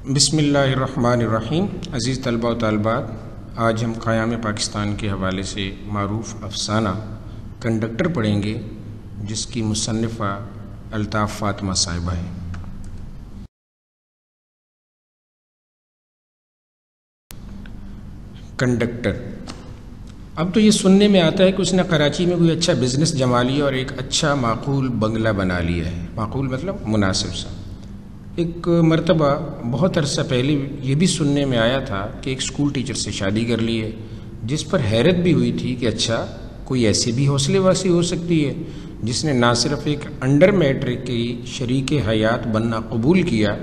بسم اللہ الرحمن الرحیم۔ عزیز طلبہ و طالبات، آج ہم قیام پاکستان کے حوالے سے معروف افسانہ کنڈکٹر پڑھیں گے، جس کی مصنفہ الطاف فاطمہ صاحبہ ہے۔ کنڈکٹر۔ اب تو یہ سننے میں آتا ہے کہ اس نے کراچی میں کوئی اچھا بزنس جما لیا اور ایک اچھا معقول بنگلہ بنا لیا ہے۔ معقول مطلب مناسب سا۔ ایک مرتبہ بہت عرصہ پہلے یہ بھی سننے میں آیا تھا کہ ایک اسکول ٹیچر سے شادی کر لی ہے، جس پر حیرت بھی ہوئی تھی کہ اچھا کوئی ایسی بھی حوصلے واسی ہو سکتی ہے جس نے نہ صرف ایک انڈر میٹرک کی شریک حیات بننا قبول کیا،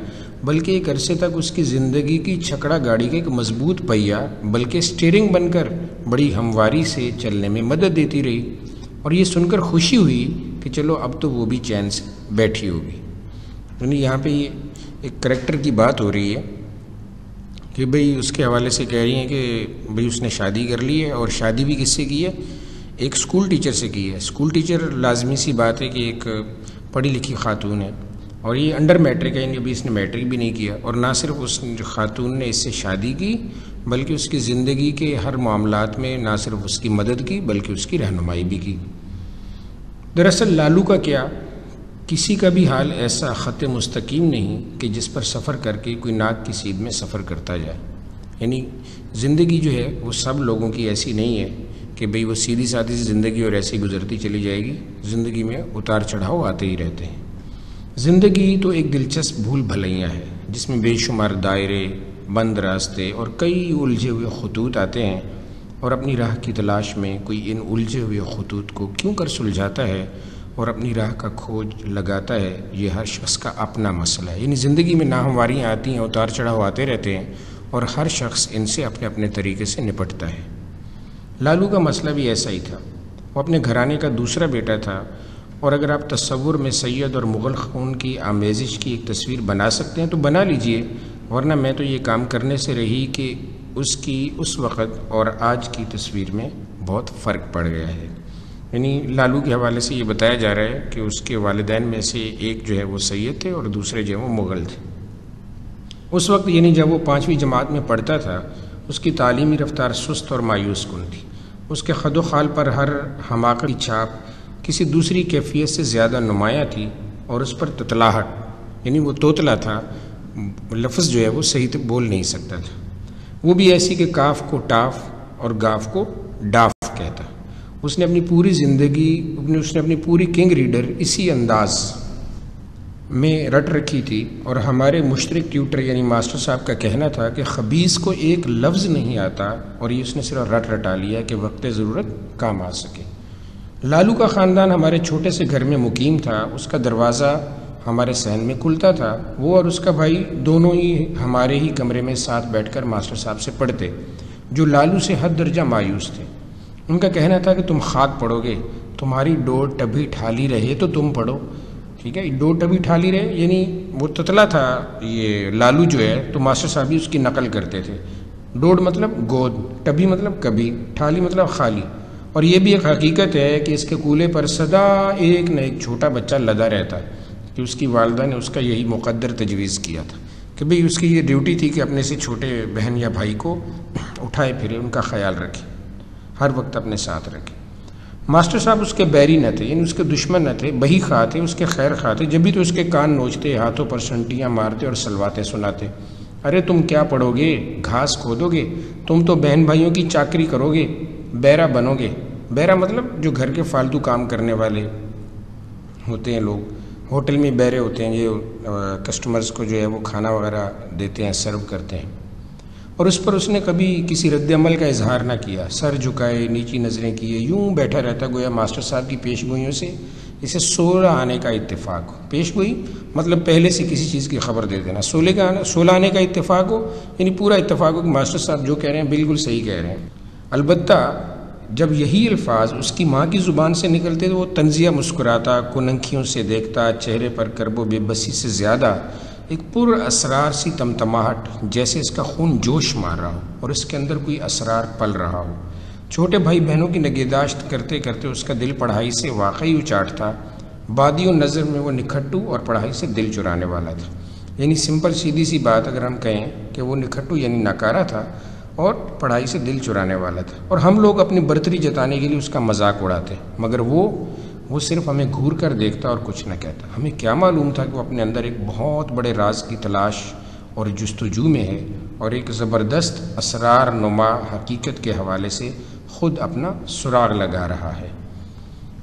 بلکہ ایک عرصے تک اس کی زندگی کی چھکڑا گاڑی کا ایک مضبوط پہیہ بلکہ اسٹیئرنگ بن کر بڑی ہمواری سے چلنے میں مدد دیتی رہی۔ اور یہ سن کر خوشی ہوئی کہ چلو اب تو وہ بھی چین سے بیٹھی ہوگی۔ یعنی یہاں پہ یہ ایک کریکٹر کی بات ہو رہی ہے کہ بھئی اس کے حوالے سے کہہ رہی ہیں کہ بھئی اس نے شادی کر لی ہے، اور شادی بھی کس سے کی ہے؟ ایک اسکول ٹیچر سے کی ہے۔ اسکول ٹیچر لازمی سی بات ہے کہ ایک پڑھی لکھی خاتون ہے، اور یہ انڈر میٹرک ہے، یعنی ابھی اس نے میٹرک بھی نہیں کیا۔ اور نہ صرف اس خاتون نے اس سے شادی کی، بلکہ اس کی زندگی کے ہر معاملات میں نہ صرف اس کی مدد کی بلکہ اس کی رہنمائی بھی کی۔ دراصل لالو کا کیا، کسی کا بھی حال ایسا خط مستقیم نہیں کہ جس پر سفر کر کے کوئی ناک کی سیدھ میں سفر کرتا جائے۔ یعنی زندگی جو ہے وہ سب لوگوں کی ایسی نہیں ہے کہ بھئی وہ سیدھی سادھی سی زندگی اور ایسے ہی گزرتی چلی جائے گی۔ زندگی میں اتار چڑھاؤ آتے ہی رہتے ہیں۔ زندگی تو ایک دلچسپ بھول بھلیاں ہے جس میں بے شمار دائرے، بند راستے اور کئی الجھے ہوئے خطوط آتے ہیں، اور اپنی راہ کی تلاش میں کوئی ان الجھے ہوئے خطوط کو کیوں کر سلجھاتا ہے اور اپنی راہ کا کھوج لگاتا ہے، یہ ہر شخص کا اپنا مسئلہ ہے۔ یعنی زندگی میں ناہمواریاں آتی ہیں، اتار چڑھاؤ آتے رہتے ہیں، اور ہر شخص ان سے اپنے اپنے طریقے سے نپٹتا ہے۔ لالو کا مسئلہ بھی ایسا ہی تھا۔ وہ اپنے گھرانے کا دوسرا بیٹا تھا، اور اگر آپ تصور میں سید اور مغل خون کی آمیزش کی ایک تصویر بنا سکتے ہیں تو بنا لیجئے، ورنہ میں تو یہ کام کرنے سے رہی کہ اس کی اس وقت اور آج کی تصویر میں بہت فرق پڑ گیا ہے۔ یعنی لالو کے حوالے سے یہ بتایا جا رہا ہے کہ اس کے والدین میں سے ایک جو ہے وہ سید تھے اور دوسرے جو ہے وہ مغل تھے۔ اس وقت یعنی جب وہ 5ویں جماعت میں پڑھتا تھا، اس کی تعلیمی رفتار سست اور مایوس کن تھی۔ اس کے خد و خال پر ہر حماقت کی چھاپ کسی دوسری کیفیت سے زیادہ نمایاں تھی، اور اس پر تتلاہٹ، یعنی وہ توتلا تھا، لفظ جو ہے وہ صحیح تو بول نہیں سکتا تھا۔ وہ بھی ایسی کہ کاف کو ٹاف اور گاف کو ڈاف کہتا۔ اس نے اپنی پوری زندگی اس نے اپنی پوری کنگ ریڈر اسی انداز میں رٹ رکھی تھی، اور ہمارے مشترک ٹیوٹر یعنی ماسٹر صاحب کا کہنا تھا کہ خبیث کو ایک لفظ نہیں آتا، اور یہ اس نے صرف رٹا لیا کہ وقت ضرورت کام آ سکے۔ لالو کا خاندان ہمارے چھوٹے سے گھر میں مقیم تھا۔ اس کا دروازہ ہمارے صحن میں کھلتا تھا۔ وہ اور اس کا بھائی دونوں ہی ہمارے ہی کمرے میں ساتھ بیٹھ کر ماسٹر صاحب سے پڑھتے، جو لالو سے حد درجہ مایوس تھے۔ ان کا کہنا تھا کہ تم خاک پڑھو گے، تمہاری ڈور ٹبھی ٹھالی رہے تو تم پڑھو، ٹھیک ہے۔ ڈور ٹبھی ٹھالی رہے یعنی وہ تتلا تھا یہ لالو جو ہے، تو ماسٹر صاحب بھی اس کی نقل کرتے تھے۔ ڈوڑ مطلب گود، ٹبھی مطلب کبھی، ٹھالی مطلب خالی۔ اور یہ بھی ایک حقیقت ہے کہ اس کے کولے پر سدا ایک نہ ایک چھوٹا بچہ لدا رہتا ہے، کہ اس کی والدہ نے اس کا یہی مقدر تجویز کیا تھا کہ بھئی اس کی یہ ڈیوٹی تھی کہ اپنے سے چھوٹے بہن یا بھائی کو اٹھائے پھرے، ان کا خیال رکھے، ہر وقت اپنے ساتھ رکھے۔ ماسٹر صاحب اس کے بیری نہ تھے، یعنی اس کے دشمن نہ تھے، بہی خواہ تھے، اس کے خیر خواہ تھے۔ جب بھی تو اس کے کان نوچتے، ہاتھوں پر سنٹیاں مارتے اور سلواتیں سناتے۔ ارے تم کیا پڑھو گے، گھاس کھودو گے، تم تو بہن بھائیوں کی چاکری کرو گے، بیرا بنو گے۔ بیرا مطلب جو گھر کے فالتو کام کرنے والے ہوتے ہیں لوگ، ہوٹل میں بیرے ہوتے ہیں، یہ کسٹمرز کو جو ہے وہ کھانا وغیرہ دیتے ہیں، سرو کرتے ہیں۔ اور اس پر اس نے کبھی کسی رد عمل کا اظہار نہ کیا، سر جھکائے، نیچی نظریں کیے، یوں بیٹھا رہتا گویا ماسٹر صاحب کی پیش گوئیوں سے اسے سولہ آنے کا اتفاق ہو۔ پیش گوئی مطلب پہلے سے کسی چیز کی خبر دے دینا۔ سولہ آنے کا اتفاق ہو یعنی پورا اتفاق ہو کہ ماسٹر صاحب جو کہہ رہے ہیں بالکل صحیح کہہ رہے ہیں۔ البتہ جب یہی الفاظ اس کی ماں کی زبان سے نکلتے تو وہ طنزیہ مسکراتا، کننکھیوں سے دیکھتا، چہرے پر کرب و بے بسی سے زیادہ ایک پر اسرار سی تمتماہٹ، جیسے اس کا خون جوش مار رہا ہو اور اس کے اندر کوئی اسرار پل رہا ہو۔ چھوٹے بھائی بہنوں کی نگہداشت کرتے کرتے اس کا دل پڑھائی سے واقعی اچاٹ تھا۔ بادی و نظر میں وہ نکھٹو اور پڑھائی سے دل چرانے والا تھا۔ یعنی سمپل سیدھی سی بات اگر ہم کہیں کہ وہ نکھٹو یعنی ناکارہ تھا اور پڑھائی سے دل چرانے والا تھا، اور ہم لوگ اپنی برتری جتانے کے لیے اس کا مذاق اڑاتے، مگر وہ صرف ہمیں گھور کر دیکھتا اور کچھ نہ کہتا۔ ہمیں کیا معلوم تھا کہ وہ اپنے اندر ایک بہت بڑے راز کی تلاش اور جستجو میں ہے، اور ایک زبردست اسرار نما حقیقت کے حوالے سے خود اپنا سراغ لگا رہا ہے۔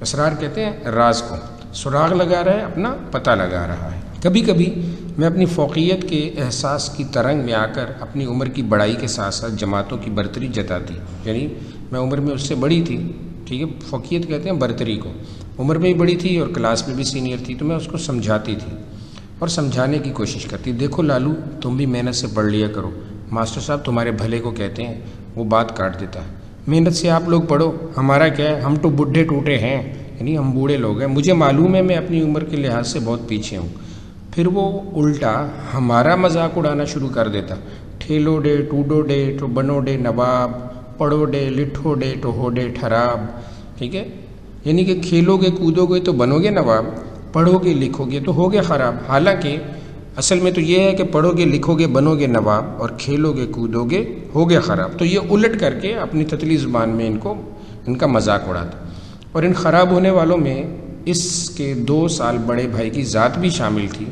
اسرار کہتے ہیں راز کو، سراغ لگا رہا ہے، اپنا پتہ لگا رہا ہے۔ کبھی کبھی میں اپنی فوقیت کے احساس کی ترنگ میں آ کر اپنی عمر کی بڑائی کے ساتھ ساتھ جماعتوں کی برتری جتاتی، یعنی میں عمر میں اس سے بڑی تھی، ٹھیک ہے، فوقیت کہتے ہیں برتری کو، عمر میں بھی بڑی تھی اور کلاس میں بھی سینئر تھی، تو میں اس کو سمجھاتی تھی اور سمجھانے کی کوشش کرتی، دیکھو لالو تم بھی محنت سے پڑھ لیا کرو، ماسٹر صاحب تمہارے بھلے کو کہتے ہیں۔ وہ بات کاٹ دیتا، محنت سے آپ لوگ پڑھو، ہمارا کیا ہے، ہم تو بڈھے ٹوٹے ہیں، یعنی ہم بوڑھے لوگ ہیں، مجھے معلوم ہے میں اپنی عمر کے لحاظ سے بہت پیچھے ہوں۔ پھر وہ الٹا ہمارا مذاق اڑانا شروع کر دیتا، ٹھیلو ڈے ٹوڈو ڈے تو بنو ڈے نواب، پڑھو ڈے لٹھو ڈے تو ہو ڈے ٹھراب، ٹھیک ہے، یعنی کہ کھیلو گے کودو گے تو بنو گے نواب، پڑھو گے لکھو گے تو ہو گے خراب۔ حالانکہ اصل میں تو یہ ہے کہ پڑھو گے لکھو گے بنو گے نواب، اور کھیلو گے کودو گے ہو گے خراب۔ تو یہ الٹ کر کے اپنی تتلی زبان میں ان کا مذاق اڑاتا، اور ان خراب ہونے والوں میں اس کے 2 سال بڑے بھائی کی ذات بھی شامل تھی،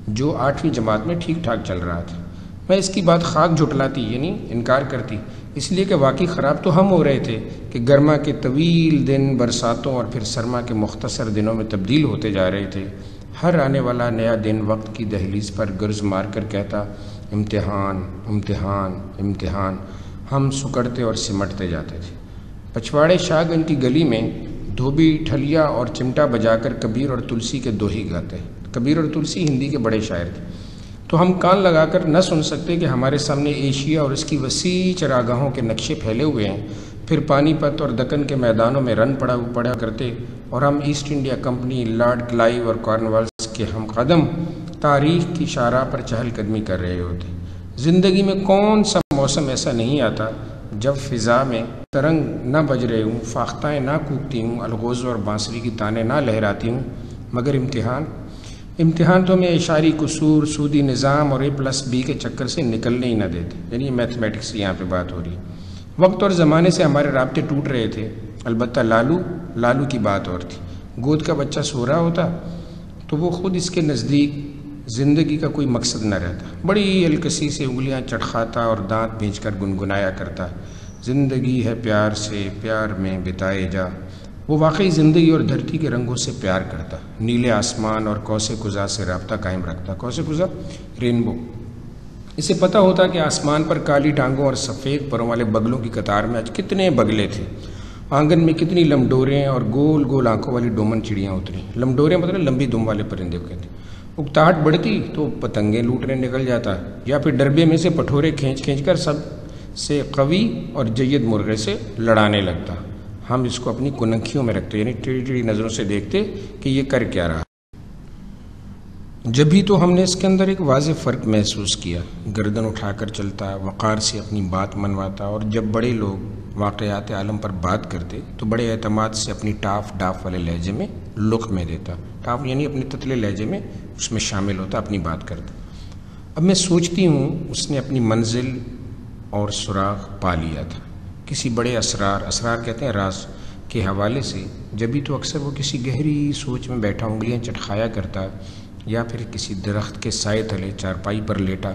جو 8ویں جماعت میں ٹھیک ٹھاک چل رہا تھا۔ میں اس کی بات خاک جھٹلاتی، یعنی انکار کرتی، اس لیے کہ واقعی خراب تو ہم ہو رہے تھے کہ گرما کے طویل دن برساتوں اور پھر سرما کے مختصر دنوں میں تبدیل ہوتے جا رہے تھے۔ ہر آنے والا نیا دن وقت کی دہلیز پر گرز مار کر کہتا، امتحان امتحان امتحان۔ ہم سکڑتے اور سمٹتے جاتے تھے۔ پچھواڑے شاہ گنج کی گلی میں دھوبی ٹھلیا اور چمٹا بجا کر کبیر اور تلسی کے دوہے گاتے۔ کبیر اور تلسی ہندی کے بڑے شاعر تھے، تو ہم کان لگا کر نہ سن سکتے کہ ہمارے سامنے ایشیا اور اس کی وسیع چراگاہوں کے نقشے پھیلے ہوئے ہیں۔ پھر پانی پت اور دکن کے میدانوں میں رن پڑا کرتے، اور ہم East India company, lord Clive اور کارنوالس کے ہم قدم تاریخ کی شاہراہ پر چہل قدمی کر رہے ہوتے۔ زندگی میں کون سا موسم ایسا نہیں آتا جب فضا میں ترنگ نہ بج رہے ہوں، فاختائیں نہ کوکتی ہوں، الغوز اور بانسری کی تانیں نہ لہراتی ہوں، مگر امتحان تو ہمیں اشاری قصور، سودی نظام اور A+B کے چکر سے نکلنے ہی نہ دیتے، یعنی میتھمیٹکس کی یہاں پہ بات ہو رہی ہے۔ وقت اور زمانے سے ہمارے رابطے ٹوٹ رہے تھے، البتہ لالو کی بات اور تھی۔ گود کا بچہ سو رہا ہوتا تو وہ خود اس کے نزدیک زندگی کا کوئی مقصد نہ رہتا، بڑی الکسی سے انگلیاں چٹخاتا اور دانت بھینچ کر گنگنایا کرتا، زندگی ہے پیار سے، پیار میں بتائے جا۔ وہ واقعی زندگی اور دھرتی کے رنگوں سے پیار کرتا، نیلے آسمان اور کوسے قزح سے رابطہ قائم رکھتا۔ کوسے قزح رینبو۔ اسے پتہ ہوتا کہ آسمان پر کالی ٹانگوں اور سفید پروں والے بگلوں کی قطار میں آج کتنے بگلے تھے، آنگن میں کتنی لمڈوریں اور گول گول آنکھوں والی ڈومن چڑیاں اتری۔ لمڈوریں مطلب لمبی دم والے پرندے کو کہتے ہیں۔ اکتاہٹ بڑھتی تو پتنگیں لوٹنے نکل جاتا، یا پھر ڈربے میں سے پٹھورے کھینچ کر سب سے قوی اور جید مرغے سے لڑانے لگتا۔ ہم اس کو اپنی کنکھیوں میں رکھتے، یعنی ٹیڑھی ٹیڑھی نظروں سے دیکھتے کہ یہ کر کیا رہا۔ جبھی تو ہم نے اس کے اندر ایک واضح فرق محسوس کیا۔ گردن اٹھا کر چلتا، وقار سے اپنی بات منواتا، اور جب بڑے لوگ واقعات عالم پر بات کرتے تو بڑے اعتماد سے اپنی ٹاف ڈاف والے لہجے میں لقمے دیتا۔ ٹاف یعنی اپنے تتلے لہجے میں اس میں شامل ہوتا، اپنی بات کرتا۔ اب میں سوچتی ہوں اس نے اپنی منزل اور سراغ پا لیا تھا، کسی بڑے اسرار کہتے ہیں راز کے حوالے سے۔ جبھی تو اکثر وہ کسی گہری سوچ میں بیٹھا انگلیاں چٹخایا کرتا، یا پھر کسی درخت کے سائے تلے چارپائی پر لیٹا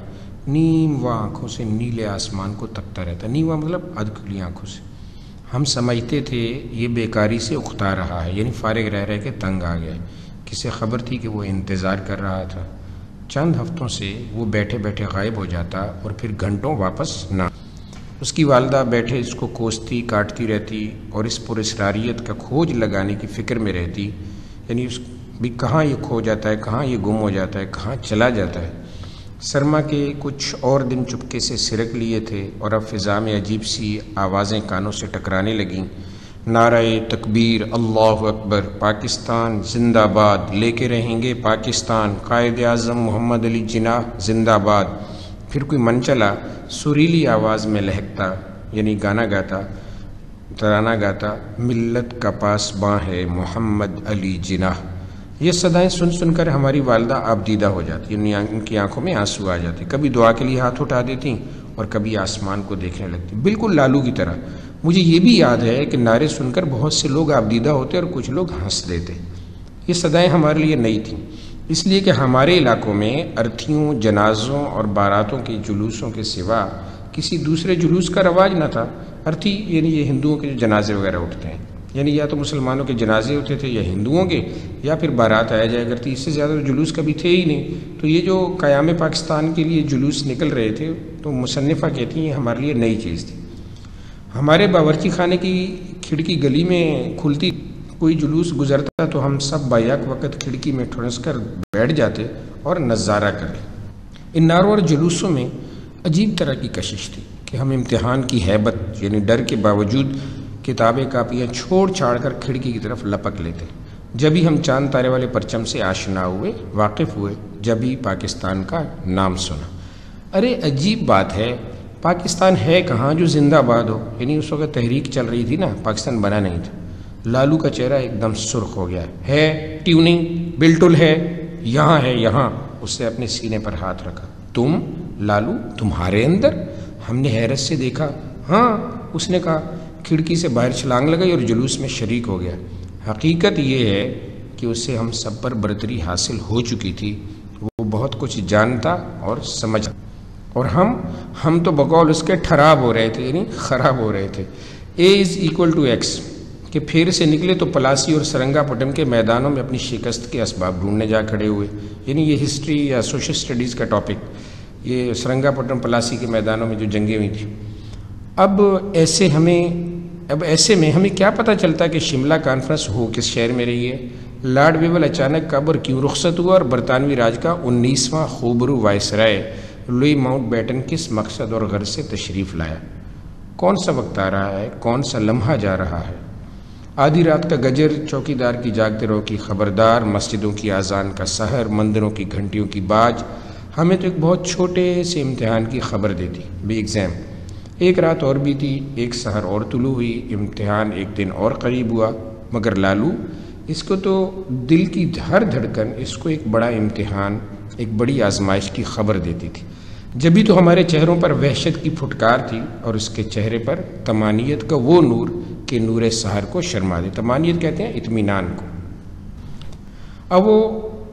نیم و آنکھوں سے نیلے آسمان کو تکتا رہتا۔ نیوا مطلب ادھ کھلی آنکھوں سے۔ ہم سمجھتے تھے یہ بیکاری سے اکتا رہا ہے، یعنی فارغ رہ کے تنگ آ گیا۔ کسے خبر تھی کہ وہ انتظار کر رہا تھا۔ چند ہفتوں سے وہ بیٹھے بیٹھے غائب ہو جاتا اور پھر گھنٹوں واپس نہ۔ اس کی والدہ بیٹھے اس کو کوستی کاٹتی رہتی اور اس پر اسراریت کا کھوج لگانے کی فکر میں رہتی، یعنی اس بھی کہاں یہ کھو جاتا ہے، کہاں یہ گم ہو جاتا ہے، کہاں چلا جاتا ہے۔ سرما کے کچھ اور دن چپکے سے سرک لیے تھے اور اب فضا میں عجیب سی آوازیں کانوں سے ٹکرانے لگیں۔ نعرہ تکبیر، اللہ اکبر، پاکستان زندہ باد، لے کے رہیں گے پاکستان، قائد اعظم محمد علی جناح زندہ باد۔ پھر کوئی من چلا سریلی آواز میں لہکتا، یعنی گانا گاتا، ترانہ گاتا، ملت کا پاسباں ہے محمد علی جناح، یہ صدائیں سن سن کر ہماری والدہ آبدیدہ ہو جاتی، یعنی ان کی آنکھوں میں آنسو آ جاتے، کبھی دعا کے لیے ہاتھ اٹھا دیتی اور کبھی آسمان کو دیکھنے لگتی، بالکل لالو کی طرح۔ مجھے یہ بھی یاد ہے کہ نعرے سن کر بہت سے لوگ آبدیدہ ہوتے اور کچھ لوگ ہنس دیتے۔ یہ صدائیں ہمارے لیے نئی تھیں، اس لیے کہ ہمارے علاقوں میں ارتھیوں، جنازوں اور باراتوں کے جلوسوں کے سوا کسی دوسرے جلوس کا رواج نہ تھا۔ ارتھی یعنی یہ ہندوؤں کے جو جنازے وغیرہ اٹھتے ہیں، یعنی یا تو مسلمانوں کے جنازے ہوتے تھے یا ہندوؤں کے، یا پھر بارات آیا جائے کرتی، اس سے زیادہ جلوس کبھی تھے ہی نہیں۔ تو یہ جو قیام پاکستان کے لیے جلوس نکل رہے تھے، تو مصنفہ کہتی ہیں یہ ہمارے لیے نئی چیز تھی۔ ہمارے باورچی خانے کی کھڑکی گلی میں کھلتی، کوئی جلوس گزرتا تو ہم سب بیک وقت کھڑکی میں ٹھنس کر بیٹھ جاتے اور نظارہ کرتے۔ ان نعروں اور جلوسوں میں عجیب طرح کی کشش تھی کہ ہم امتحان کی ہیبت یعنی ڈر کے باوجود کتابیں کاپیاں چھوڑ چھاڑ کر کھڑکی کی طرف لپک لیتے۔ جب ہی ہم چاند تارے والے پرچم سے آشنا ہوئے، واقف ہوئے، جب ہی پاکستان کا نام سنا۔ ارے عجیب بات ہے، پاکستان ہے کہاں جو زندہ باد ہو؟ یعنی اس وقت تحریک چل رہی تھی نا، پاکستان بنا نہیں تھا۔ لالو کا چہرہ ایک دم سرخ ہو گیا ہے ٹیوننگ بالکل ہے، یہاں ہے یہاں۔ اس نے اپنے سینے پر ہاتھ رکھا۔ تم لالو، تمہارے اندر؟ ہم نے حیرت سے دیکھا۔ ہاں، اس نے کہا، کھڑکی سے باہر چھلانگ لگائی اور جلوس میں شریک ہو گیا۔ حقیقت یہ ہے کہ اسے ہم سب پر برتری حاصل ہو چکی تھی، وہ بہت کچھ جانتا اور سمجھتا، اور ہم تو بقول اس کے خراب ہو رہے تھے، یعنی خراب ہو رہے تھے۔ A=X کہ پھر سے نکلے تو پلاسی اور سرنگا پٹم کے میدانوں میں اپنی شکست کے اسباب ڈھونڈنے جا کھڑے ہوئے۔ یعنی یہ ہسٹری یا سوشل اسٹڈیز کا ٹاپک، یہ سرنگا پٹم پلاسی کے میدانوں میں جو جنگیں ہوئی تھیں۔ اب ایسے میں ہمیں کیا پتہ چلتا کہ شملہ کانفرنس ہو کس شہر میں رہی ہے، لارڈ بیول اچانک کب اور کیوں رخصت ہوا، اور برطانوی راج کا 19واں خوبرو وائسرائے لوئی ماؤنٹ بیٹن کس مقصد اور غرض سے تشریف لایا۔ کون سا وقت آ رہا ہے، کون سا لمحہ جا رہا ہے؟ آدھی رات کا گجر، چوکیدار کی جاگتے رہو کی خبردار، مسجدوں کی اذان کا سحر، مندروں کی گھنٹیوں کی باج ہمیں تو ایک بہت چھوٹے سے امتحان کی خبر دیتی، بھی ایگزام۔ ایک رات اور بھی تھی، ایک سحر اور طلوع ہوئی، امتحان ایک دن اور قریب ہوا، مگر لالو، اس کو تو دل کی ہر دھڑکن اس کو ایک بڑا امتحان، ایک بڑی آزمائش کی خبر دیتی تھی۔ جبھی تو ہمارے چہروں پر وحشت کی پھٹکار تھی اور اس کے چہرے پر طمانینت کا وہ نور کہ نور سحر کو شرما دے۔ طمانینت کہتے ہیں اطمینان کو۔ اب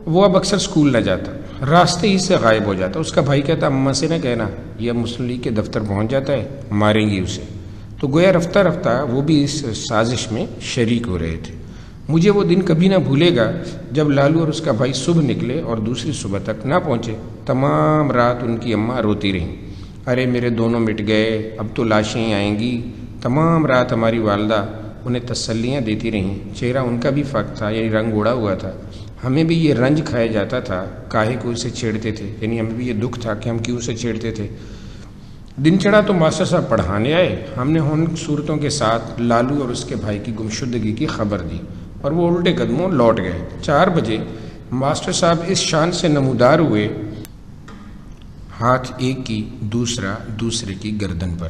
وہ اب اکثر اسکول نہ جاتا، راستے ہی سے غائب ہو جاتا۔ اس کا بھائی کہتا، اماں سے نہ کہنا یہ مسلم لیگ کے دفتر پہنچ جاتا ہے، ماریں گی اسے۔ تو گویا رفتہ رفتہ وہ بھی اس سازش میں شریک ہو رہے تھے۔ مجھے وہ دن کبھی نہ بھولے گا جب لالو اور اس کا بھائی صبح نکلے اور دوسری صبح تک نہ پہنچے۔ تمام رات ان کی اماں روتی رہیں، ارے میرے دونوں مٹ گئے، اب تو لاشیں آئیں گی۔ تمام رات ہماری والدہ انہیں تسلیاں دیتی رہیں۔ چہرہ ان کا بھی فاق تھا، یعنی رنگ اڑا ہوا تھا۔ ہمیں بھی یہ رنج کھایا جاتا تھا، کاہے کو اسے چھیڑتے تھے، یعنی ہمیں بھی یہ دکھ تھا کہ ہم کیوں اسے چھیڑتے تھے۔ دن چڑھا تو ماسٹر صاحب پڑھانے آئے۔ ہم نے ان صورتوں کے ساتھ لالو اور اس کے بھائی کی گمشدگی کی خبر دی اور وہ الٹے قدموں لوٹ گئے۔ 4 بجے ماسٹر صاحب اس شان سے نمودار ہوئے، ہاتھ ایک کی دوسرا دوسرے کی گردن پر،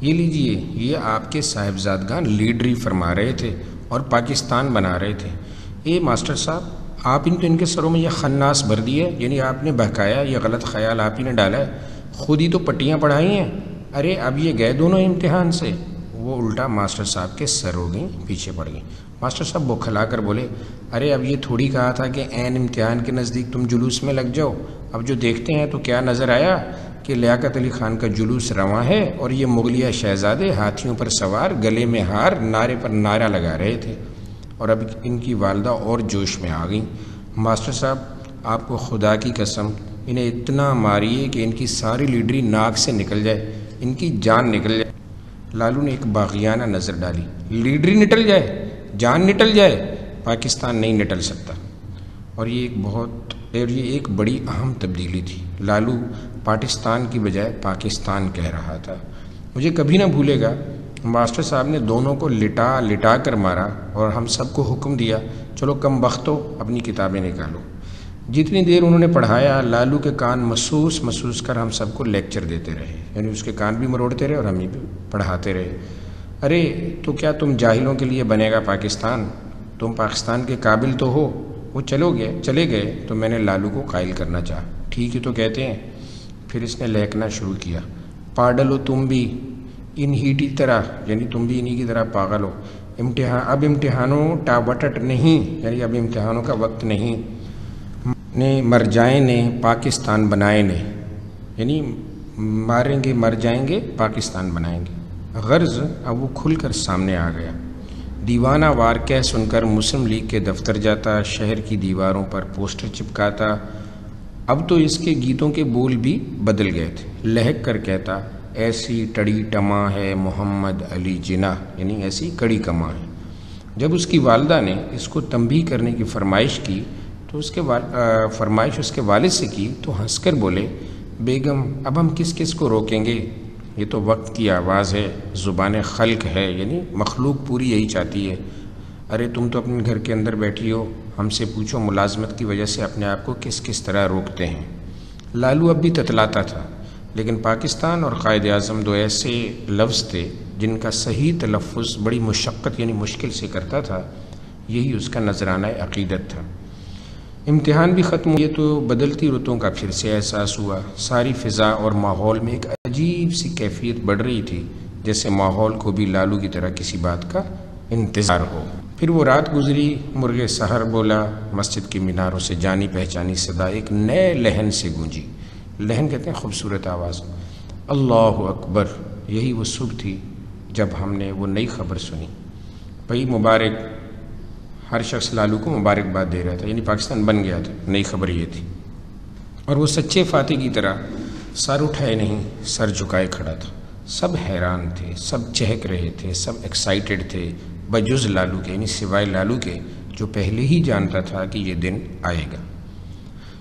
یہ لیجئے، یہ آپ کے صاحبزادگان لیڈری فرما رہے تھے اور پاکستان بنا رہے تھے۔ اے ماسٹر صاحب، آپ نے تو ان کے سروں میں یہ خناس بھر دی ہے، یعنی آپ نے بہکایا، یہ غلط خیال آپ ہی نے ڈالا ہے، خود ہی تو پٹیاں پڑھائی ہیں۔ ارے اب یہ گئے دونوں امتحان سے۔ وہ الٹا ماسٹر صاحب کے سر ہو گئیں، پیچھے پڑ گئیں۔ ماسٹر صاحب بوکھلا کر بولے، ارے اب یہ تھوڑی کہا تھا کہ عین امتحان کے نزدیک تم جلوس میں لگ جاؤ۔ اب جو دیکھتے ہیں تو کیا نظر آیا کہ لیاقت علی خان کا جلوس رواں ہے اور یہ مغلیہ شہزادے ہاتھیوں پر سوار، گلے میں ہار، نعرے پر نعرہ لگا رہے تھے۔ اور اب ان کی والدہ اور جوش میں آ گئیں۔ ماسٹر صاحب، آپ کو خدا کی قسم انہیں اتنا ماریے کہ ان کی ساری لیڈری ناک سے نکل جائے، ان کی جان نکل جائے۔ لالو نے ایک باغیانہ نظر ڈالی۔ لیڈری نٹل جائے، جان نٹل جائے، پاکستان نہیں نٹل سکتا۔ اور یہ ایک بڑی اہم تبدیلی تھی۔ لالو پاکستان کی بجائے پاکستان کہہ رہا تھا۔ مجھے کبھی نہ بھولے گا، ماسٹر صاحب نے دونوں کو لٹا کر مارا اور ہم سب کو حکم دیا، چلو کم بختو اپنی کتابیں نکالو۔ جتنی دیر انہوں نے پڑھایا، لالو کے کان محسوس کر ہم سب کو لیکچر دیتے رہے، یعنی اس کے کان بھی مروڑتے رہے اور ہمیں بھی پڑھاتے رہے۔ ارے تو کیا تم جاہلوں کے لیے بنے گا پاکستان؟ تم پاکستان کے قابل تو ہو، وہ چلے گئے تو میں نے لالو کو قائل کرنا چاہا، ٹھیک ہے تو کہتے ہیں۔ پھر اس نے لہکنا شروع کیا، پاگل ہو تم بھی ان ہی کی طرح، یعنی تم بھی انہی کی طرح پاگل ہو، اب امتحانوں ٹاوٹٹ نہیں، یعنی اب امتحانوں کا وقت نہیں، نے مر جائیں نے پاکستان بنائے نے، یعنی ماریں گے مر جائیں گے پاکستان بنائیں گے۔ غرض اب وہ کھل کر سامنے آ گیا، دیوانہ وار کہہ سن کر مسلم لیگ کے دفتر جاتا، شہر کی دیواروں پر پوسٹر چپکاتا۔ اب تو اس کے گیتوں کے بول بھی بدل گئے تھے، لہک کر کہتا، ایسی ٹڑی ٹماں ہے محمد علی جناح، یعنی ایسی کڑی کماں ہے۔ جب اس کی والدہ نے اس کو تنبیہ کرنے کی فرمائش کی تو اس کے والد سے کی تو ہنس کر بولے، بیگم اب ہم کس کس کو روکیں گے، یہ تو وقت کی آواز ہے، زبان خلق ہے، یعنی مخلوق پوری یہی چاہتی ہے۔ ارے تم تو اپنے گھر کے اندر بیٹھی ہو، ہم سے پوچھو ملازمت کی وجہ سے اپنے آپ کو کس کس طرح روکتے ہیں۔ لالو اب بھی تتلاتا تھا، لیکن پاکستان اور قائد اعظم دو ایسے لفظ تھے جن کا صحیح تلفظ بڑی مشقت یعنی مشکل سے کرتا تھا، یہی اس کا نذرانہ عقیدت تھا۔ امتحان بھی ختم ہوئے تو بدلتی رتوں کا پھر سے احساس ہوا، ساری فضا اور ماحول میں ایک عجیب سی کیفیت بڑھ رہی تھی، جیسے ماحول کو بھی لالو کی طرح کسی بات کا انتظار ہو۔ پھر وہ رات گزری، مرغ سحر بولا، مسجد کی میناروں سے جانی پہچانی صدا ایک نئے لہن سے گونجی۔ لہن کہتے ہیں خوبصورت آواز، اللہ اکبر۔ یہی وہ صبح تھی جب ہم نے وہ نئی خبر سنی۔ بھائی مبارک، ہر شخص لالو کو مبارکباد دے رہا تھا، یعنی پاکستان بن گیا تھا، نئی خبر یہ تھی۔ اور وہ سچے فاتح کی طرح سر اٹھائے نہیں، سر جھکائے کھڑا تھا۔ سب حیران تھے، سب چہک رہے تھے، سب ایکسائٹڈ تھے، بجز لالو کے، یعنی سوائے لالو کے جو پہلے ہی جانتا تھا کہ یہ دن آئے گا۔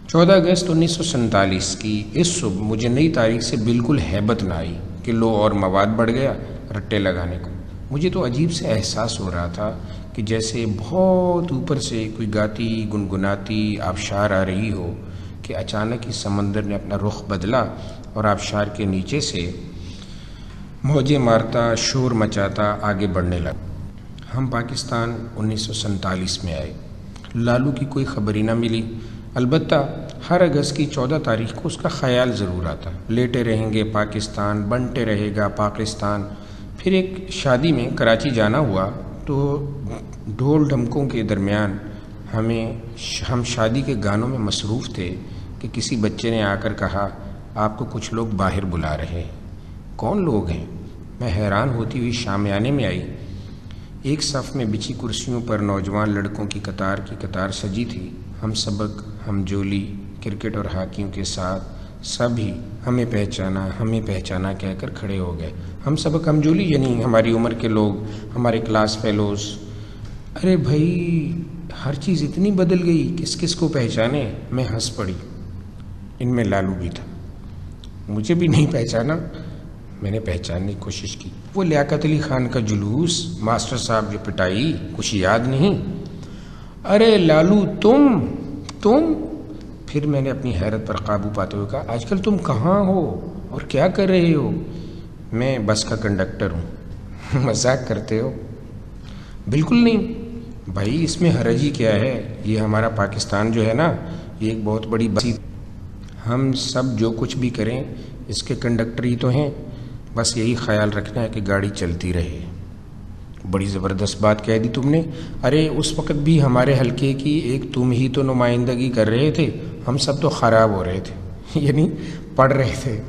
14 اگست 1947 کی اس صبح مجھے نئی تاریخ سے بالکل ہیبت نہ آئی کہ لو اور مواد بڑھ گیا رٹے لگانے کو۔ مجھے تو عجیب سے احساس ہو رہا تھا کہ جیسے بہت اوپر سے کوئی گاتی گنگناتی آبشار آ رہی ہو کہ اچانک ہی سمندر نے اپنا رخ بدلا اور آبشار کے نیچے سے موجیں مارتا شور مچاتا آگے بڑھنے لگا۔ ہم پاکستان 1947 میں آئے، لالو کی کوئی خبر ہی نہ ملی، البتہ ہر اگست کی 14 تاریخ کو اس کا خیال ضرور آتا، لیٹے رہیں گے پاکستان، بنٹے رہے گا پاکستان۔ پھر ایک شادی میں کراچی جانا ہوا تو ڈھول ڈھمکوں کے درمیان ہم شادی کے گانوں میں مصروف تھے کہ کسی بچے نے آ کر کہا، آپ کو کچھ لوگ باہر بلا رہے ہیں۔ کون لوگ ہیں؟ میں حیران ہوتی ہوئی شامیانے میں آئی۔ ایک صف میں بچھی کرسیوں پر نوجوان لڑکوں کی قطار سجی تھی۔ ہم سبق، ہم جولی، کرکٹ اور ہاکیوں کے ساتھ سبھی ہمیں پہچانا کہہ کر کھڑے ہو گئے۔ ہم سبق ہم جولی یعنی ہماری عمر کے لوگ، ہمارے کلاس فیلوز۔ ارے بھائی ہر چیز اتنی بدل گئی، کس کس کو پہچانے؟ میں ہنس پڑی، ان میں لالو بھی تھا۔ مجھے بھی نہیں پہچانا، میں نے پہچاننے کی کوشش کی۔ وہ لیاقت علی خان کا جلوس، ماسٹر صاحب جو پٹائی، کچھ یاد نہیں؟ ارے لالو تم پھر میں نے اپنی حیرت پر قابو پاتے ہوئے کہا، آج کل تم کہاں ہو اور کیا کر رہے ہو؟ میں بس کا کنڈکٹر ہوں۔ مذاق کرتے ہو؟ بالکل نہیں بھائی، اس میں حرج ہی کیا ہے؟ یہ ہمارا پاکستان جو ہے نا، یہ ایک بہت بڑی بسی، ہم سب جو کچھ بھی کریں اس کے کنڈکٹر ہی تو ہیں، بس یہی خیال رکھنا ہے کہ گاڑی چلتی رہے۔ بڑی زبردست بات کہہ دی تم نے۔ ارے اس وقت بھی ہمارے حلقے کی ایک تم ہی تو نمائندگی کر رہے تھے، ہم سب تو خراب ہو رہے تھے، یعنی پڑھ رہے تھے۔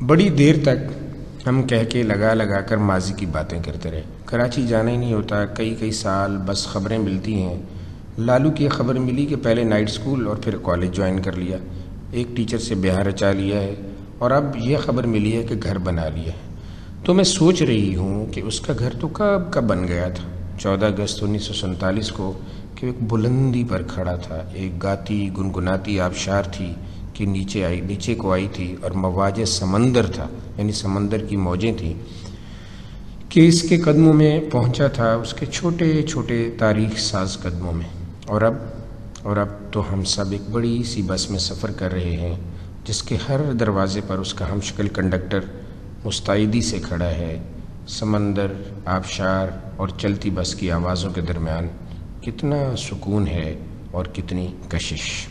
بڑی دیر تک ہم کہہ کے لگا کر ماضی کی باتیں کرتے رہے۔ کراچی جانا ہی نہیں ہوتا، کئی سال بس خبریں ملتی ہیں۔ لالو کی خبر ملی کہ پہلے نائٹ سکول اور پھر کالج جوائن کر لیا، ایک ٹیچر سے بیاہ رچا لیا ہے، اور اب یہ خبر ملی ہے کہ گھر بنا لیا ہے۔ تو میں سوچ رہی ہوں کہ اس کا گھر تو کب کا بن گیا تھا۔ 14 اگست 1947 کو کہ ایک بلندی پر کھڑا تھا، ایک گاتی گنگناتی آبشار تھی کہ نیچے کو آئی تھی، اور مواج سمندر تھا، یعنی سمندر کی موجیں تھیں کہ اس کے قدموں میں پہنچا تھا، اس کے چھوٹے چھوٹے تاریخ ساز قدموں میں۔ اور اب تو ہم سب ایک بڑی سی بس میں سفر کر رہے ہیں، جس کے ہر دروازے پر اس کا ہم شکل کنڈکٹر مستعدی سے کھڑا ہے۔ سمندر، آبشار اور چلتی بس کی آوازوں کے درمیان کتنا سکون ہے اور کتنی کشش.